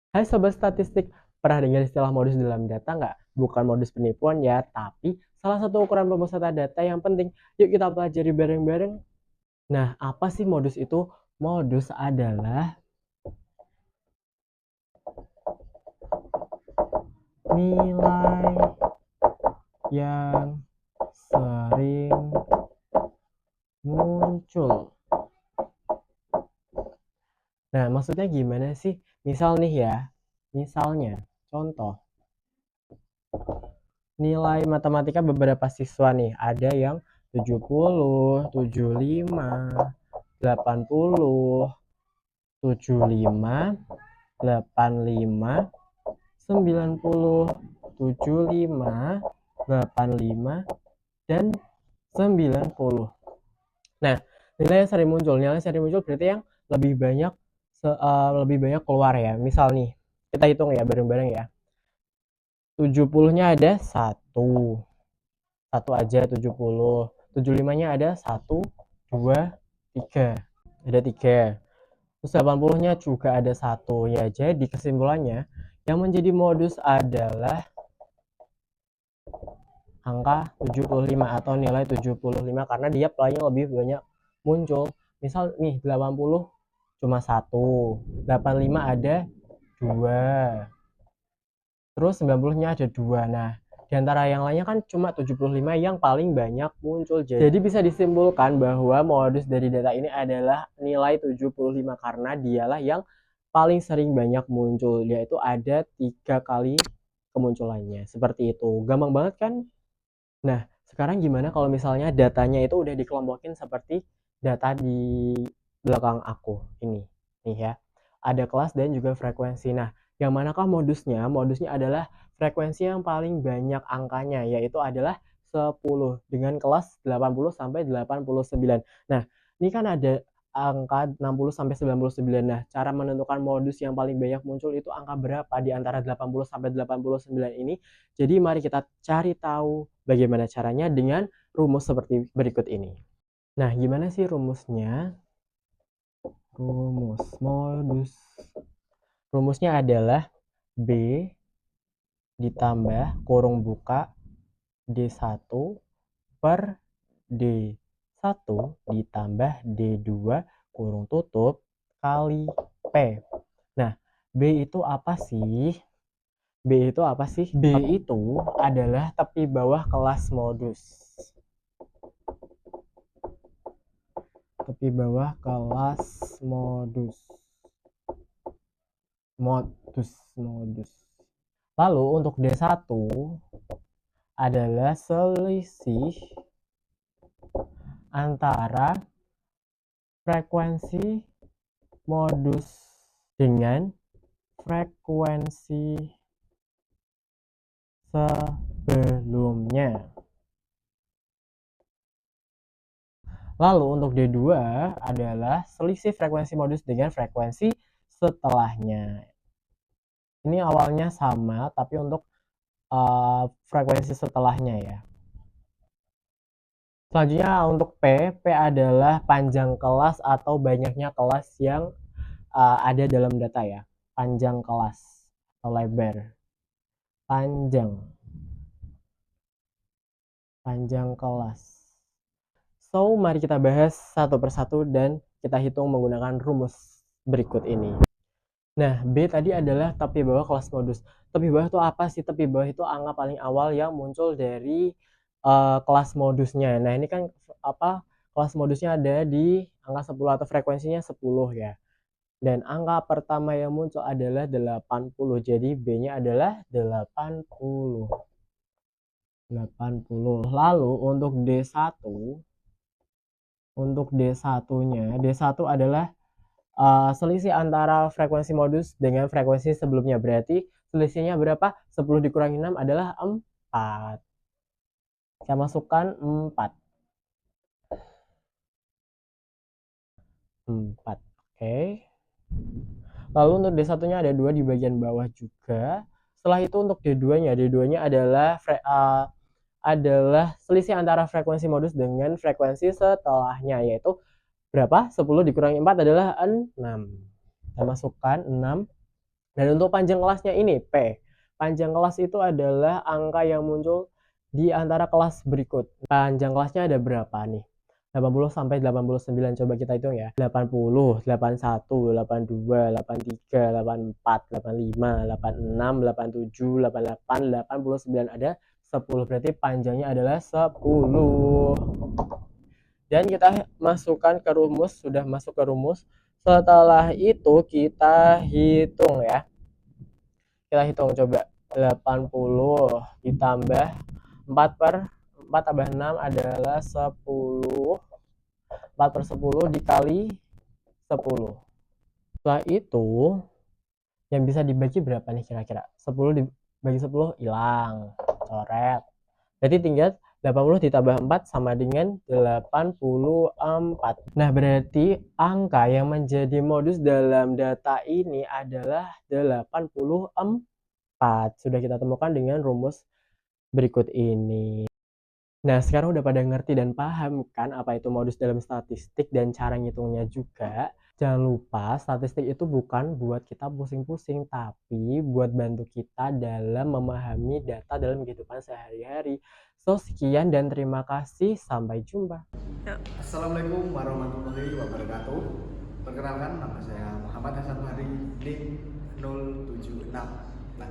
Hai Sobat Statistik, pernah dengar istilah modus dalam data nggak? Bukan modus penipuan ya, tapi salah satu ukuran pemusatan data yang penting. Yuk kita pelajari bareng-bareng. Nah, apa sih modus itu? Modus adalah nilai yang sering muncul. Nah, maksudnya gimana sih? Misal nih ya, misalnya, contoh, nilai matematika beberapa siswa nih, ada yang 70, 75, 80, 75, 85, 90, 75, 85, dan 90. Nah, nilai yang sering muncul berarti yang lebih banyak lebih banyak keluar ya. Misal nih, kita hitung ya bareng-bareng ya. 70-nya ada satu, satu aja 70. 75-nya ada satu, dua, tiga. Ada tiga. Terus 80-nya juga ada satu. Ya, jadi kesimpulannya yang menjadi modus adalah angka 75 atau nilai 75 karena dia pelannya lebih banyak muncul. Misal nih 80 cuma satu, 85 ada dua, terus 90-nya ada dua. Nah, di antara yang lainnya kan cuma 75 yang paling banyak muncul. Jadi bisa disimpulkan bahwa modus dari data ini adalah nilai 75 karena dialah yang paling sering banyak muncul, yaitu ada 3 kali kemunculannya. Seperti itu. Gampang banget kan? Nah, sekarang gimana kalau misalnya datanya itu udah dikelompokin seperti data di belakang aku ini. Nih ya. Ada kelas dan juga frekuensi. Nah, yang manakah modusnya? Modusnya adalah frekuensi yang paling banyak angkanya, yaitu adalah 10 dengan kelas 80 sampai 89. Nah, ini kan ada angka 60 sampai 99. Nah, cara menentukan modus yang paling banyak muncul itu angka berapa di antara 80 sampai 89 ini. Jadi mari kita cari tahu bagaimana caranya dengan rumus seperti berikut ini. Nah, gimana sih rumusnya? Rumus modus. Rumusnya adalah B ditambah kurung buka D1 per D1 ditambah D2 kurung tutup kali P. Nah, B itu apa sih? B itu apa sih? B itu adalah tepi bawah kelas modus. Tepi bawah kelas modus. Modus. Lalu untuk D1 adalah selisih antara frekuensi modus dengan frekuensi sebelumnya. Lalu untuk D2 adalah selisih frekuensi modus dengan frekuensi setelahnya. Ini awalnya sama, tapi untuk frekuensi setelahnya ya. Selanjutnya untuk P adalah panjang kelas atau banyaknya kelas yang ada dalam data ya. Panjang kelas atau lebar. Panjang kelas. So, mari kita bahas satu persatu dan kita hitung menggunakan rumus berikut ini. Nah, B tadi adalah tepi bawah kelas modus. Tepi bawah itu apa sih? Tepi bawah itu angka paling awal yang muncul dari kelas modusnya. Nah, ini kan kelas modusnya ada di angka 10 atau frekuensinya 10 ya. Dan angka pertama yang muncul adalah 80. Jadi B-nya adalah 80. 80. Lalu untuk D1, D1 adalah selisih antara frekuensi modus dengan frekuensi sebelumnya. Berarti selisihnya berapa? 10 dikurangi 6 adalah 4. Saya masukkan 4. 4. Oke. Lalu untuk D1-nya ada 2 di bagian bawah juga. Setelah itu untuk D2-nya adalah selisih antara frekuensi modus dengan frekuensi setelahnya, yaitu berapa? 10 dikurangi 4 adalah 6. Kita masukkan 6. Dan untuk panjang kelasnya ini P. Panjang kelas itu adalah angka yang muncul di antara kelas berikut. Panjang kelasnya ada berapa nih? 80 sampai 89. Coba kita hitung ya. 80, 81, 82, 83, 84, 85, 86, 87, 88, 89. Ada 10. Berarti panjangnya adalah 10. Dan kita masukkan ke rumus. Sudah masuk ke rumus. Setelah itu kita hitung ya. Kita hitung coba. 80 ditambah 4 tambah 6 adalah 10. 4 per 10 dikali 10. Setelah itu yang bisa dibagi berapa nih kira-kira? 10 dibagi 10 hilang, coret. Berarti tinggal 80 ditambah 4 sama dengan 84. Nah, berarti angka yang menjadi modus dalam data ini adalah 84. Sudah kita temukan dengan rumus berikut ini. Nah, sekarang udah pada ngerti dan paham kan apa itu modus dalam statistik dan cara ngitungnya juga. Jangan lupa, statistik itu bukan buat kita pusing-pusing, tapi buat bantu kita dalam memahami data dalam kehidupan sehari-hari. So, sekian dan terima kasih. Sampai jumpa. Assalamualaikum warahmatullahi wabarakatuh. Perkenalkan, nama saya Muhammad Hasan Hari, NIM 076. Nah,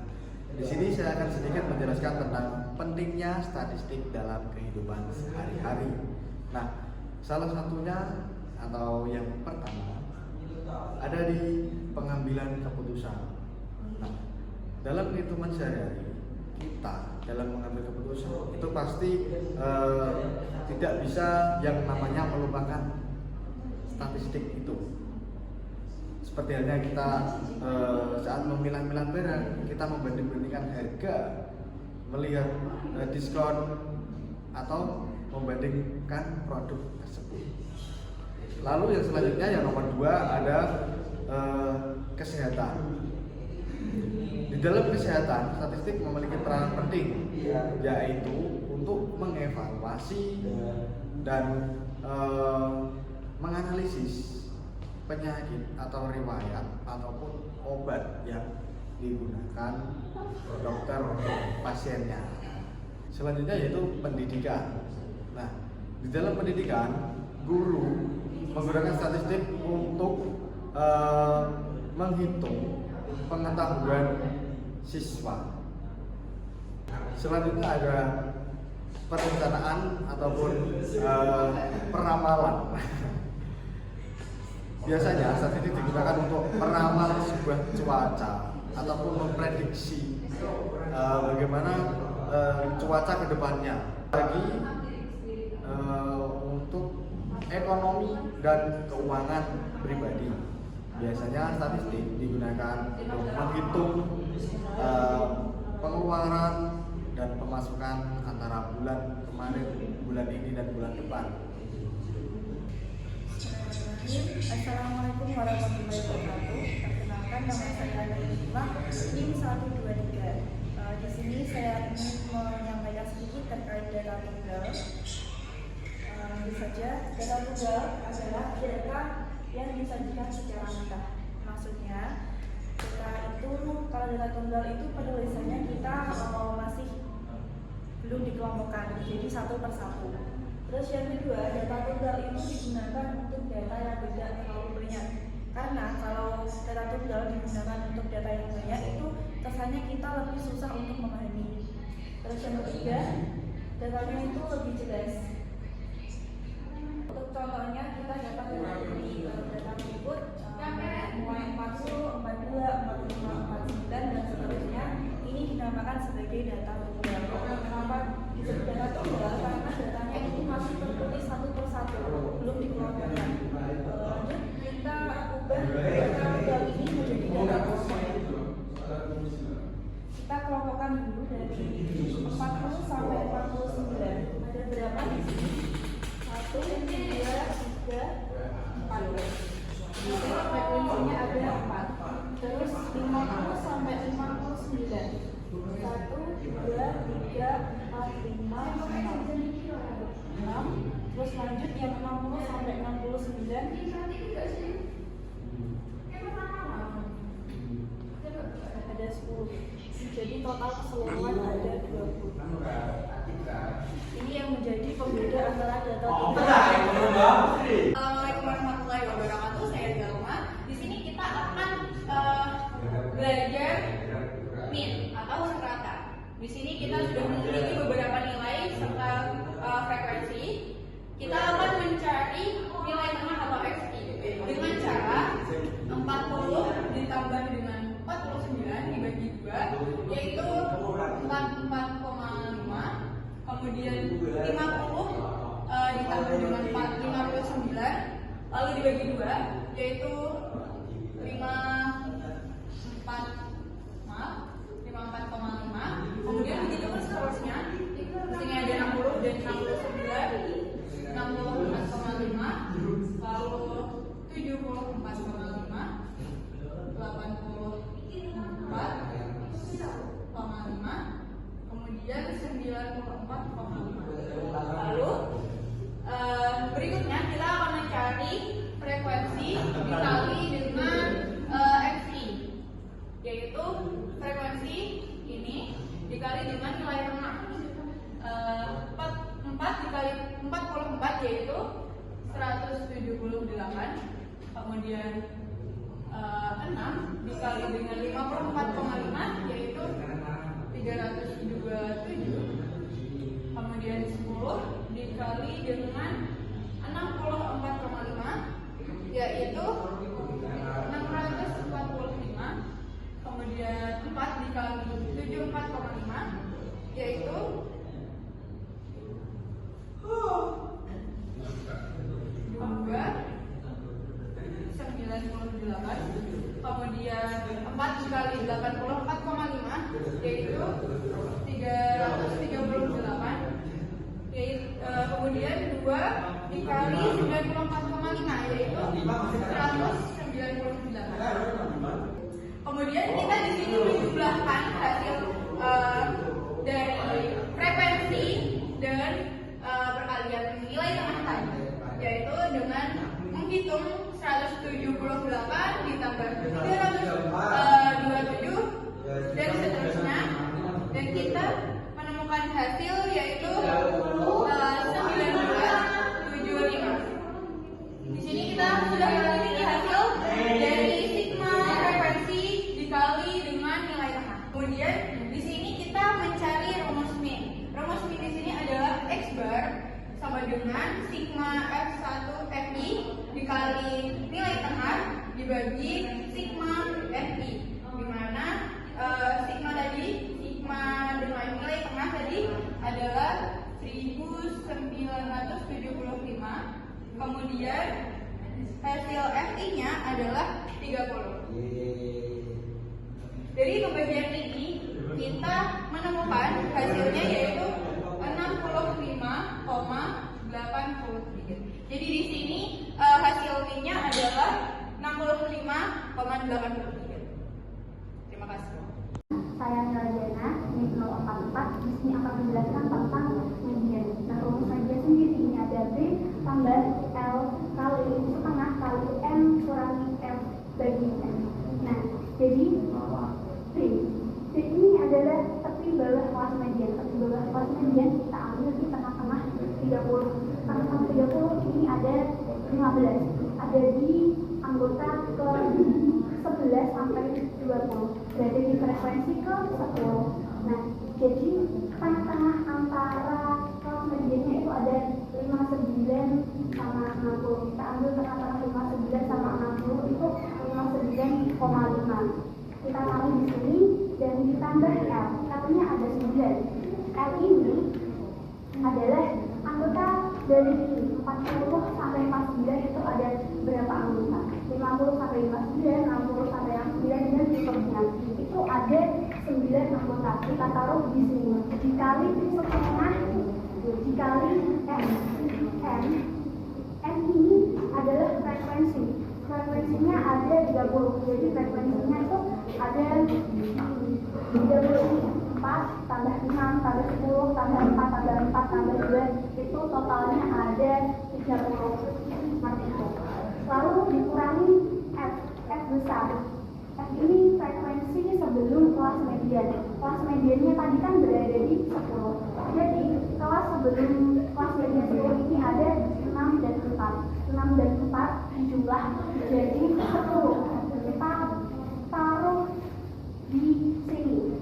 di sini saya akan sedikit menjelaskan tentang pentingnya statistik dalam kehidupan sehari-hari. Nah, salah satunya atau yang pertama ada di pengambilan keputusan. Nah, dalam kehidupan sehari-hari kita dalam mengambil keputusan itu pasti tidak bisa yang namanya melupakan statistik itu. Seperti halnya kita saat memilah-milah barang, kita membanding-bandingkan harga, melihat diskon atau membandingkan produk tersebut. Lalu yang selanjutnya yang nomor 2 ada kesehatan. Di dalam kesehatan, statistik memiliki peran penting, yaitu untuk mengevaluasi dan menganalisis penyakit atau riwayat ataupun obat yang digunakan dokter pasiennya. Selanjutnya yaitu pendidikan. Nah, di dalam pendidikan, guru menggunakan statistik untuk menghitung pengetahuan siswa. Selanjutnya ada perencanaan ataupun peramalan. Biasanya statistik digunakan untuk meramal sebuah cuaca ataupun memprediksi bagaimana cuaca ke depannya. Bagi untuk ekonomi dan keuangan pribadi, biasanya statistik digunakan untuk menghitung pengeluaran dan pemasukan antara bulan kemarin, bulan ini dan bulan depan. Assalamualaikum warahmatullahi wabarakatuh. Perkenalkan, nama saya Naila, NIM 123. Di sini saya ingin menyampaikan sedikit terkait data tunggal. Tentu saja, data tunggal adalah data yang disajikan secara mentah. Maksudnya, data itu, kalau data tunggal itu penulisannya kita masih belum dikelompokkan, jadi satu persatu. Terus yang kedua, data tunggal itu digunakan untuk data yang tidak terlalu banyak. Karena kalau data tunggal digunakan untuk data yang banyak, itu kesannya kita lebih susah untuk memahami. Terus yang ketiga, datanya itu lebih jelas. Untuk contohnya, kita dapat memahami data tersebut mulai 40, 42, 45, 49 dan seterusnya. Ini dinamakan sebagai data tunggal. Kenapa disebut data tunggal? Karena datanya itu masih tertulis satu persatu, belum dikelompokkan. Lanjut, kita ubah data tunggal ini menjadi data kelompok. Kita kelompokkan dulu dari 40 sampai 49. Ada berapa di sini? 1, 2, 3, 4. Frekuensinya ada 4. Terus 50 sampai 59. 1, 2, 3, 4, 5, 6. Terus lanjut yang 60 sampai 69. total keseluruhan ada 20. Ini yang menjadi pembeda antara data Assalamualaikum warahmatullahi wabarakatuh. Saya Galma. Di sini kita akan belajar min atau strata. Di sini kita sudah memiliki beberapa nilai serta frekuensi. Kita akan mencari nilai tengah atau XI dengan cara 40 ditambah dengan 49 dibagi 2, yaitu 44,5. Kemudian 50 ditambah dengan 59 lalu dibagi 2, yaitu 54,5. Kemudian begitu pun seterusnya. Di sini ada 60 dan 69, 64,5, lalu 74,5, 84,5, kemudian 94,5. Lalu berikutnya kita akan mencari frekuensi dikali dengan XI, yaitu frekuensi ini dikali dengan nilai tengah. 4 dikali 44 yaitu 178, kemudian 6 dikali dengan 54,5 yaitu 327, kemudian 10 dikali dengan 64,5 yaitu 645, kemudian 4 dikali 74,5 yaitu 98, kemudian 4 dikali 84,5 yaitu 338, kemudian 2 dikali 94,5 yaitu 198. Kemudian kita di sini menjumlahkan hasil dari frekuensi dan perkalian nilai tengah tadi, yaitu dengan menghitung 178 ditambah 327 dan seterusnya, dan kita menemukan hasil yaitu 1975. Di sini kita sudah memiliki hasil dari sigma frekuensi dikali dengan nilai tengah. Kemudian di sini kita mencari rumus min. Rumus min di sini adalah X bar sama dengan sigma F1 FI dikali nilai tengah dibagi sigma FI, di mana sigma dengan nilai tengah tadi adalah 1975, kemudian hasil FI-nya adalah 30. Dari pembagian ini kita menemukan hasilnya yaitu 65,83. Jadi di sini hasil min-nya adalah 65,83. Terima kasih. Saya Nirajana, NIM 044. Di sini akan menjelaskan tentang median. Nah, rumus median sendiri ini ada B tambah L kali setengah kali M kurangi F bagi N. Nah, jadi B ini adalah tepi bawah kelas median. Tepi bawah kelas median kita ambil di tengah-tengah 30. Tengah-tengah 30 ini ada 15. Ada di anggota ke 11 sampai 20. Berada di frekuensi ke 10. Nah, jadi tengah-tengah antara kelas mediannya itu ada 59 sama 60. Kita ambil tengah-tengah 59 sama 60 itu 59,5. Kita taruh di sini dan ditambah L. Katanya ada 9. L ini adalah anggota dari 40 sampai 49 itu ada berapa anggota? 50 sampai 59, 60 sampai 9 dan seterusnya. Itu ada 9 anggota. Kita taruh di sini. Dikali setengah dikali M. M ini adalah frekuensi. Frekuensinya ada 30. Jadi frekuensinya itu ada 30 ini. 4 tambah 6 tambah 10 tambah 4 tambah 4 tambah 2 itu totalnya ada 30 seperti itu. Lalu dikurangi F besar. F ini frekuensi sebelum kelas median. median. Kelas mediannya tadi kan berada di 10. Jadi kelas sebelum kelas median 10 ini ada 6 dan 4. 6 dan 4 dijumlah jadi 10. Kita taruh di sini.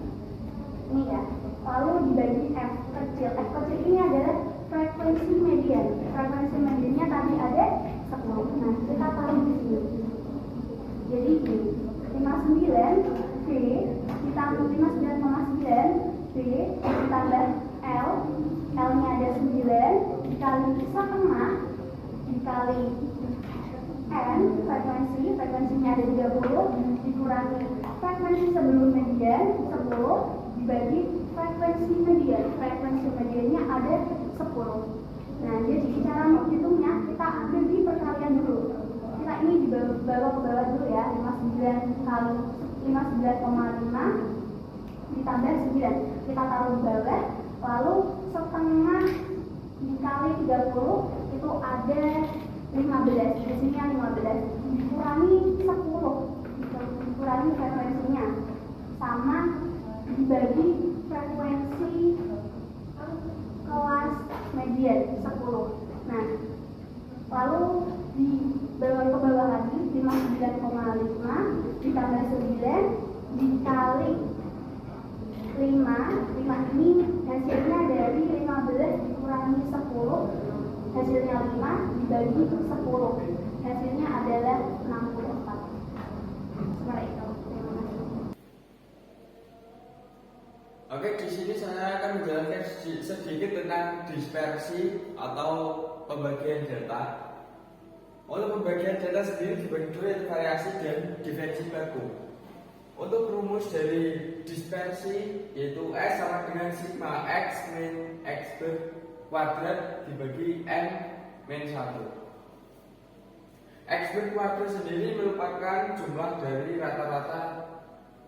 Ini ya. Lalu dibagi F kecil. F kecil ini adalah frekuensi median. Frekuensi mediannya tadi ada 10. Nah, kita taruh di sini. Jadi ini 59 V ditambah 59,9 V ditambah L, L-nya ada 9 dikali setengah dikali N, frekuensinya ada 30 dikurangi frekuensi sebelum median 10 dibagi frekuensi mediannya ada 10. Nah, jadi cara menghitungnya kita ambil di perkalian dulu. Kita ini dibawa ke bawah dulu ya, 59 kali 59,5 ditambah 9. Kita taruh di bawah, lalu setengah dikali 30 itu ada 15. Di sini 15 dikurangi 10. Dikurangi frekuensinya sama dibagi frekuensi kelas median 10. Nah, lalu dibawa ke bawah lagi 59,5 ditambah 9 dikali 5 ini hasilnya dari 15 dikurangi 10 hasilnya 5 dibagi 10 hasilnya adalah 64. Seperti itu. Terima kasih. Oke, di sini saya akan menjelaskan sedikit tentang dispersi atau pembagian data. Untuk pembagian data sendiri dibagi dua, yaitu variasi dan diferensi baku. Untuk rumus dari dispersi yaitu S sama dengan sigma X min X kuadrat dibagi N min 1. X kuadrat sendiri merupakan jumlah dari rata-rata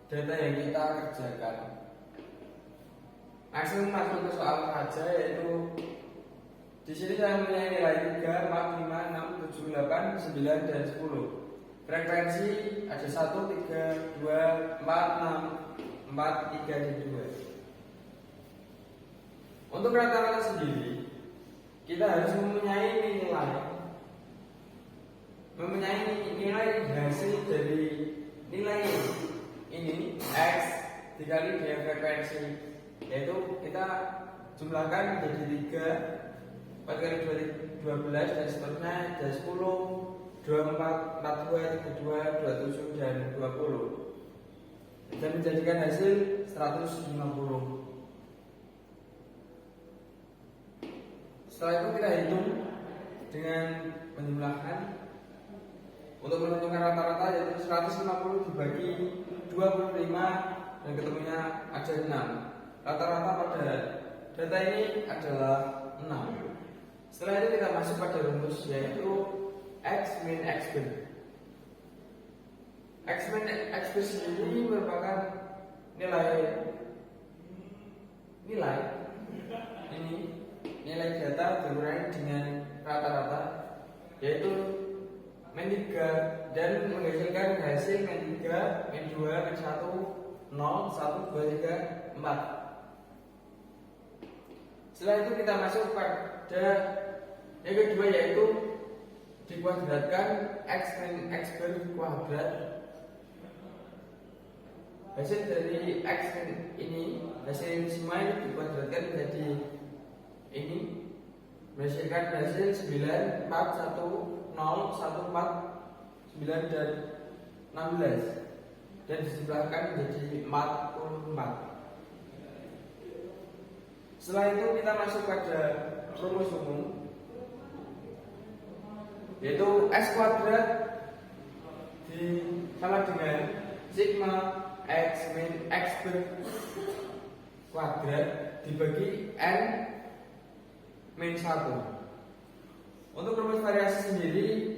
data yang kita kerjakan. Langsung masuk ke soal saja, yaitu di sini saya mempunyai nilai 3, 4, 5, 6, 7, 8, 9, dan 10. Frekuensi ada 1, 3, 2, 4, 6, 4, 3, dan 2. Untuk rata-rata sendiri, kita harus mempunyai nilai hasil dari nilai ini X dikali dengan frekuensi, yaitu kita jumlahkan menjadi 3, 4 kali 12 dan seterusnya ada 10, 24, 42, 32, 27 dan 20 dan menjadikan hasil 150. Setelah itu kita hitung dengan menjumlahkan. Untuk menentukan rata-rata yaitu 150 dibagi 25 dan ketemunya ada 6. Rata-rata pada data ini adalah 6. Setelah itu kita masuk pada rumus yaitu X min X ber. X min X ber sendiri merupakan nilai data dikurangi dengan rata-rata, yaitu min 3 dan menghasilkan hasil min 3, min 2, min 1, 0, 1, 2, 3, 4. Setelah itu kita masuk pada yang kedua, yaitu dikuadratkan X min X ber kuadrat. Hasil dari X min ini, hasil ini semua ini dikuadratkan menjadi ini, menghasilkan hasil 9, 4, 1, 0, 1, 4, 9 dan 16 dan dijumlahkan menjadi 44. Setelah itu kita masuk pada rumus umum, yaitu S kuadrat sama dengan sigma X min X ber kuadrat dibagi N min 1. Untuk rumus variasi sendiri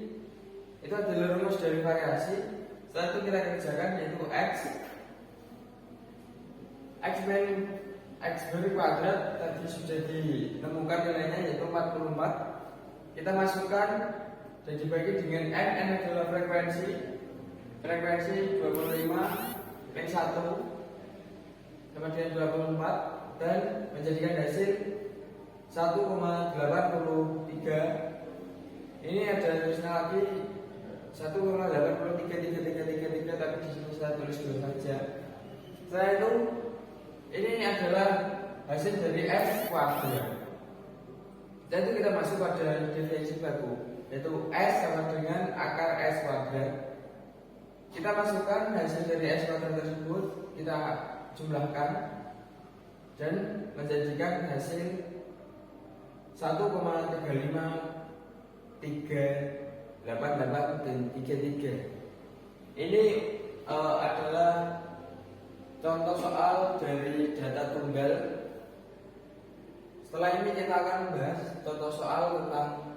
itu adalah rumus dari variasi. Setelah itu kita kerjakan yaitu X min X ber kuadrat tadi sudah ditemukan nilainya yaitu 44. Kita masukkan dan dibagi dengan N adalah frekuensi 25 min 1 sama dengan 24 dan menjadikan hasil 1,83. Ini ada tulisnya lagi 1,833333, tapi di sini saya tulis dulu saja. Setelah itu ini adalah hasil dari S kuadrat. Dan itu kita masuk pada definisi baku, yaitu S sama dengan akar S kuadrat. Kita masukkan hasil dari S kuadrat tersebut, kita jumlahkan dan menjadikan hasil 1,3538833. Ini adalah contoh soal dari data tunggal. Setelah ini kita akan membahas contoh soal tentang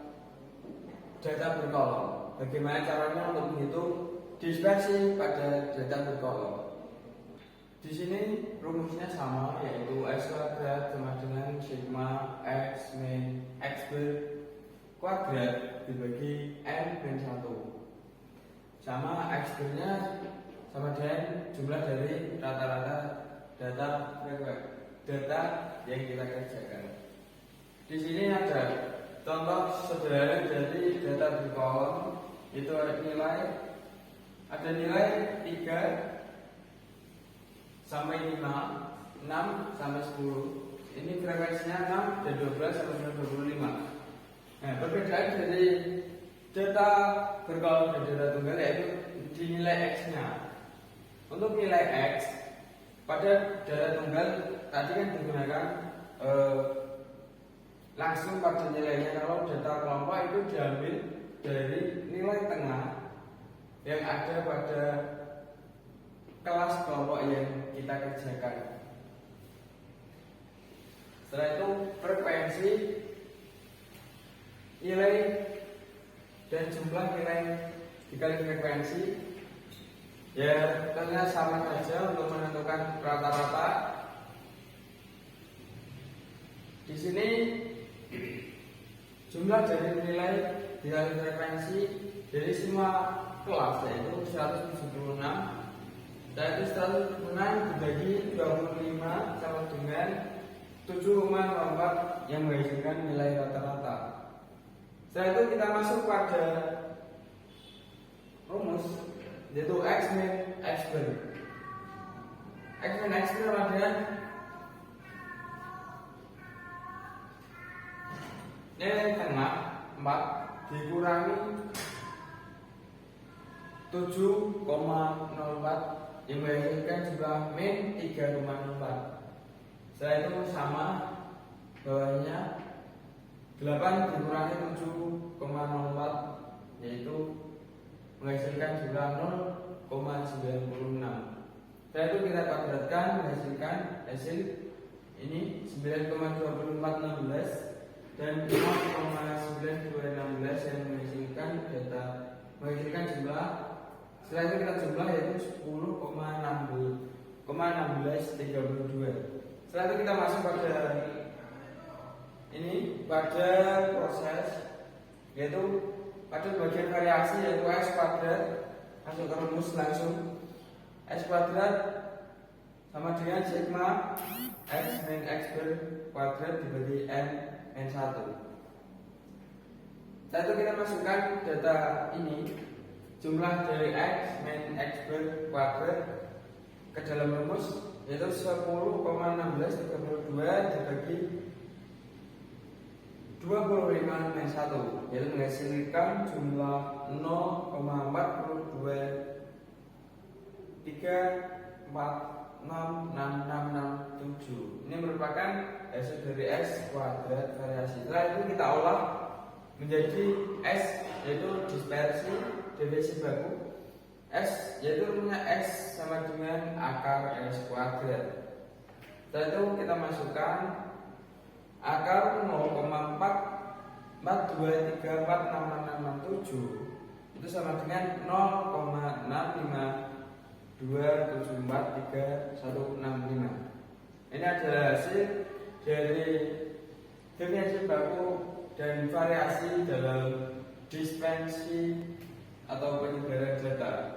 data berkolom. Bagaimana caranya untuk menghitung dispersi pada data berkolom. Di sini rumusnya sama, yaitu S kuadrat sama dengan sigma X min X ber kuadrat dibagi N min 1, sama X bernya sama dengan jumlah dari rata-rata data yang kita kerjakan. Di sini ada contoh sederhana dari data berkolom, itu ada nilai 3 sampai 5, 6 sampai 10. Ini frekuensinya 6 dan 12 sampai dengan 25. Nah, perbedaan dari data berkolom dan data tunggal yaitu di nilai X-nya. Untuk nilai X pada data tunggal tadi kan digunakan langsung pada nilainya. Kalau data kelompok itu diambil dari nilai tengah yang ada pada kelas kelompok yang kita kerjakan. Setelah itu frekuensi, nilai dan jumlah nilai dikali frekuensi, ya tentunya sama saja untuk menentukan rata-rata. Di sini jumlah dari nilai dikali frekuensi dari semua kelas yaitu 176. Dan itu 106 dibagi 25 sama dengan 7,4 yang menghasilkan nilai rata-rata. Setelah itu kita masuk pada rumus, yaitu X min X bar. X min X bar sama dengan nilai tengah 4 dikurangi 7,04 yang menghasilkan jumlah min 3,04. Setelah itu sama bawahnya 8 dikurangi 7,04 yaitu menghasilkan jumlah 0,96. Setelah itu kita kuadratkan menghasilkan hasil ini 9,2416 dan 0,9216 yang menghasilkan jumlah. Setelah itu kita jumlah yaitu 10,1632. Setelah itu kita masuk pada ini, pada proses, yaitu pada bagian variasi yaitu S kuadrat. Masuk ke rumus langsung, S kuadrat sama dengan sigma X min X bar kuadrat dibagi N min 1. Setelah itu kita masukkan data ini, jumlah dari X min X bar kuadrat ke dalam rumus, yaitu 10,1632 dibagi 25 min 1, yaitu menghasilkan jumlah 0,423466667. Ini merupakan hasil dari S kuadrat variasi. Setelah itu kita olah menjadi S, yaitu dispersi definisi baku. S yaitu rumusnya X sama dengan akar S kuadrat. Setelah itu kita masukkan akar 0,423466667 itu sama dengan 0,652743165. Ini adalah hasil dari definisi baku dan variasi dalam dispersi atau penyebaran data.